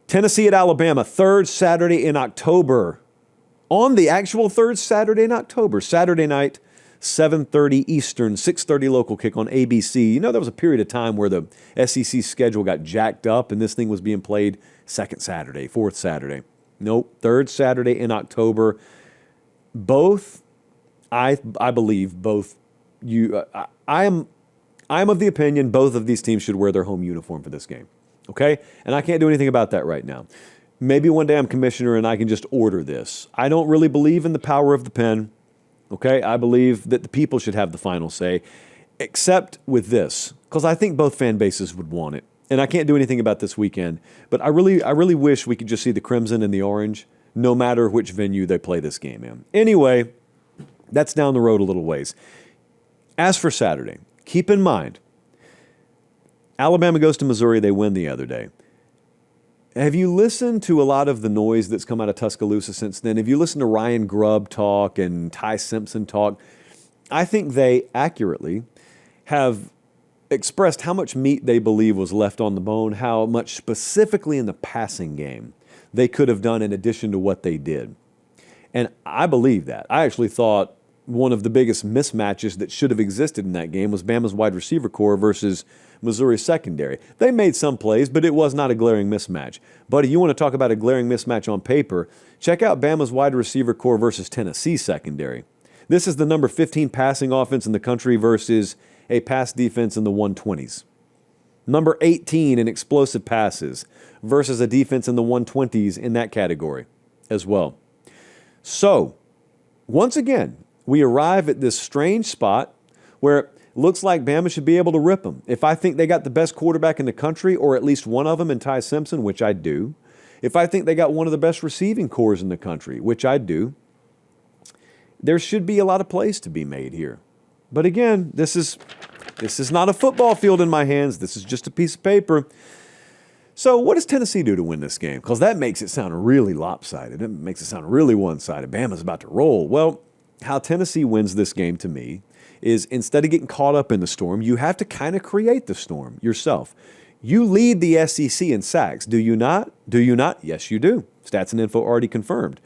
Tennessee at Alabama, third Saturday in October. On the actual third Saturday in October, Saturday night, 7:30 Eastern, 6:30 local kick on ABC. You know, there was a period of time where the SEC schedule got jacked up and this thing was being played second Saturday, fourth Saturday. Nope, third Saturday in October. Both, I believe, both you. I am of the opinion both of these teams should wear their home uniform for this game. Okay, and I can't do anything about that right now. Maybe one day I'm commissioner and I can just order this. I don't really believe in the power of the pen. Okay, I believe that the people should have the final say, except with this, because I think both fan bases would want it. And I can't do anything about this weekend, but I really wish we could just see the crimson and the orange, no matter which venue they play this game in. Anyway, that's down the road a little ways. As for Saturday, keep in mind, Alabama goes to Missouri, they win the other day. Have you listened to a lot of the noise that's come out of Tuscaloosa since then? Have you listened to Ryan Grubb talk and Ty Simpson talk? I think they accurately have expressed how much meat they believe was left on the bone, how much specifically in the passing game they could have done in addition to what they did. And I believe that. I actually thought one of the biggest mismatches that should have existed in that game was Bama's wide receiver core versus Missouri's secondary. They made some plays, but it was not a glaring mismatch. Buddy, you want to talk about a glaring mismatch on paper? Check out Bama's wide receiver core versus Tennessee's secondary. This is the number 15 passing offense in the country versus a pass defense in the 120s. Number 18 in explosive passes versus a defense in the 120s in that category as well. So, once again, we arrive at this strange spot where it looks like Bama should be able to rip them. If I think they got the best quarterback in the country, or at least one of them in Ty Simpson, which I do, if I think they got one of the best receiving cores in the country, which I do, there should be a lot of plays to be made here. But again, this is not a football field in my hands. This is just a piece of paper. So what does Tennessee do to win this game? Because that makes it sound really lopsided. It makes it sound really one-sided. Bama's about to roll. Well, how Tennessee wins this game to me is instead of getting caught up in the storm, you have to kind of create the storm yourself. You lead the SEC in sacks. Do you not? Do you not? Yes, you do. Stats and Info already confirmed.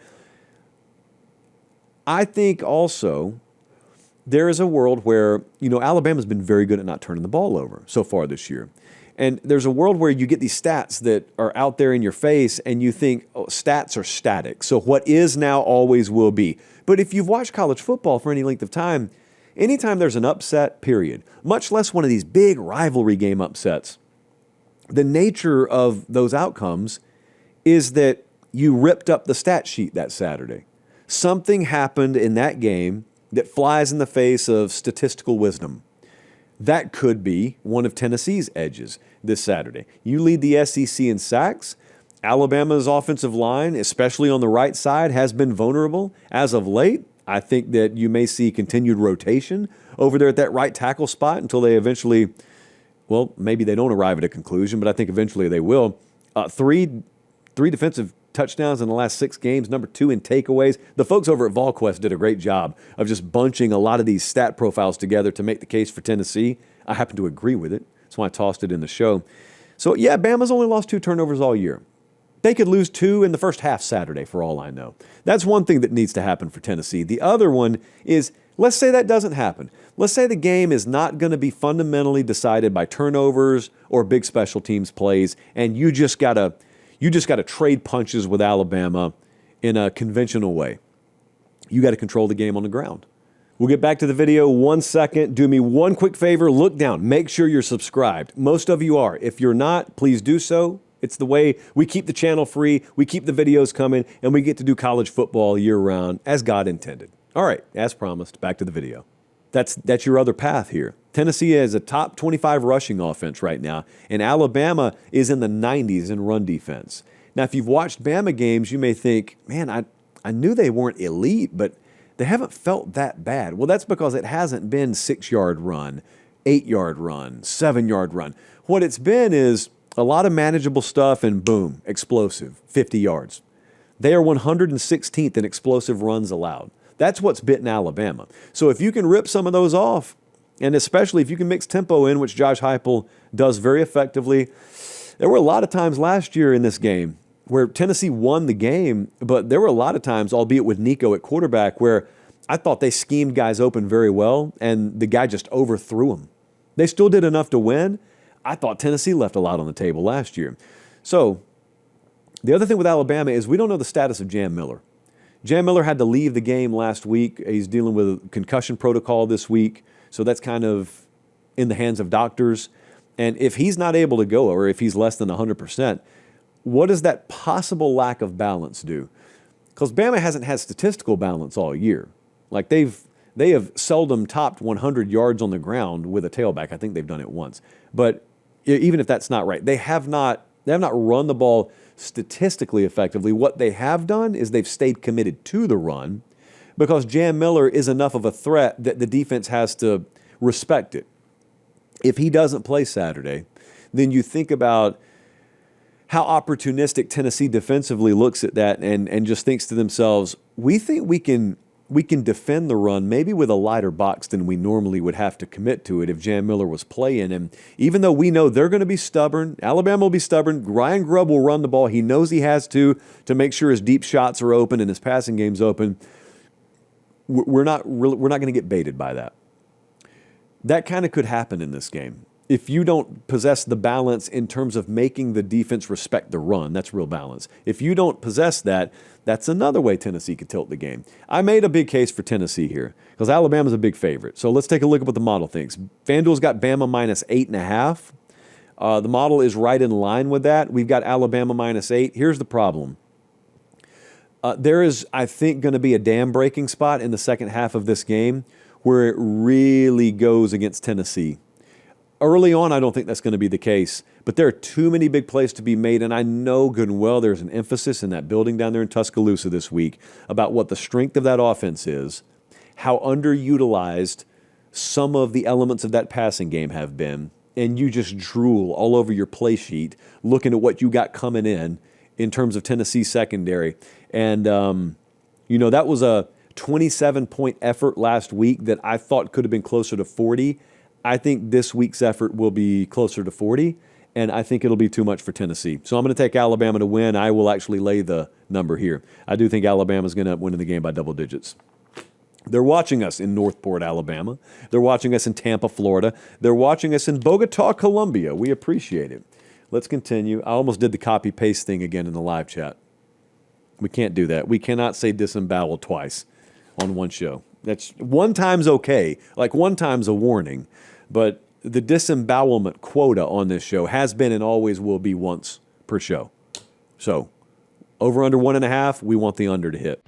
I think also there is a world where, Alabama's been very good at not turning the ball over so far this year. And there's a world where you get these stats that are out there in your face and you think, oh, stats are static. So what is now always will be. But if you've watched college football for any length of time, anytime there's an upset, period, much less one of these big rivalry game upsets, the nature of those outcomes is that you ripped up the stat sheet that Saturday. Something happened in that game that flies in the face of statistical wisdom. That could be one of Tennessee's edges this Saturday. You lead the SEC in sacks. Alabama's offensive line, especially on the right side, has been vulnerable as of late. I think that you may see continued rotation over there at that right tackle spot until they eventually, well, maybe they don't arrive at a conclusion, but I think eventually they will. Three defensive touchdowns in the last 6 games, number 2 in takeaways. The folks over at VolQuest did a great job of just bunching a lot of these stat profiles together to make the case for Tennessee. I happen to agree with it. That's why I tossed it in the show. So, yeah, Bama's only lost 2 turnovers all year. They could lose 2 in the first half Saturday, for all I know. That's one thing that needs to happen for Tennessee. The other one is, let's say that doesn't happen. Let's say the game is not going to be fundamentally decided by turnovers or big special teams plays, and you just got to trade punches with Alabama in a conventional way. You got to control the game on the ground. We'll get back to the video 1 second. Do me one quick favor. Look down. Make sure you're subscribed. Most of you are. If you're not, please do so. It's the way we keep the channel free, we keep the videos coming, and we get to do college football year-round as God intended. All right, as promised, back to the video. That's your other path here. Tennessee has a top 25 rushing offense right now, and Alabama is in the 90s in run defense. Now, if you've watched Bama games, you may think, man, I knew they weren't elite, but they haven't felt that bad. Well, that's because it hasn't been 6-yard run, 8-yard run, 7-yard run. What it's been is a lot of manageable stuff and boom, explosive, 50 yards. They are 116th in explosive runs allowed. That's what's bitten Alabama. So if you can rip some of those off, and especially if you can mix tempo in, which Josh Heupel does very effectively. There were a lot of times last year in this game where Tennessee won the game, but there were a lot of times, albeit with Nico at quarterback, where I thought they schemed guys open very well, and the guy just overthrew them. They still did enough to win. I thought Tennessee left a lot on the table last year. So the other thing with Alabama is we don't know the status of Jam Miller. Jam Miller had to leave the game last week. He's dealing with a concussion protocol this week, so that's kind of in the hands of doctors. And if he's not able to go, or if he's less than 100%, what does that possible lack of balance do? Because Bama hasn't had statistical balance all year. Like they have seldom topped 100 yards on the ground with a tailback. I think they've done it once. But even if that's not right, they have not run the ball statistically effectively. What they have done is they've stayed committed to the run because Jam Miller is enough of a threat that the defense has to respect it. If he doesn't play Saturday, then you think about how opportunistic Tennessee defensively looks at that and just thinks to themselves, we think we can defend the run maybe with a lighter box than we normally would have to commit to it if Jam Miller was playing. And even though we know they're going to be stubborn, Alabama will be stubborn, Ryan Grubb will run the ball. He knows he has to make sure his deep shots are open and his passing game's open. We're not going to get baited by that. That kind of could happen in this game. If you don't possess the balance in terms of making the defense respect the run, that's real balance. If you don't possess that, that's another way Tennessee could tilt the game. I made a big case for Tennessee here because Alabama's a big favorite. So let's take a look at what the model thinks. FanDuel's got Bama minus 8.5. The model is right in line with that. We've got Alabama minus 8. Here's the problem. There is, I think, going to be a dam-breaking spot in the second half of this game where it really goes against Tennessee. Early on, I don't think that's going to be the case, but there are too many big plays to be made, and I know good and well there's an emphasis in that building down there in Tuscaloosa this week about what the strength of that offense is, how underutilized some of the elements of that passing game have been, and you just drool all over your play sheet looking at what you got coming in terms of Tennessee secondary. And, that was a 27-point effort last week that I thought could have been closer to 40. I think this week's effort will be closer to 40, and I think it'll be too much for Tennessee. So I'm going to take Alabama to win. I will actually lay the number here. I do think Alabama's going to win the game by double digits. They're watching us in Northport, Alabama. They're watching us in Tampa, Florida. They're watching us in Bogota, Colombia. We appreciate it. Let's continue. I almost did the copy-paste thing again in the live chat. We can't do that. We cannot say disembowel twice on one show. That's one time's okay. Like one time's a warning. But the disembowelment quota on this show has been and always will be once per show. So over under 1.5, we want the under to hit.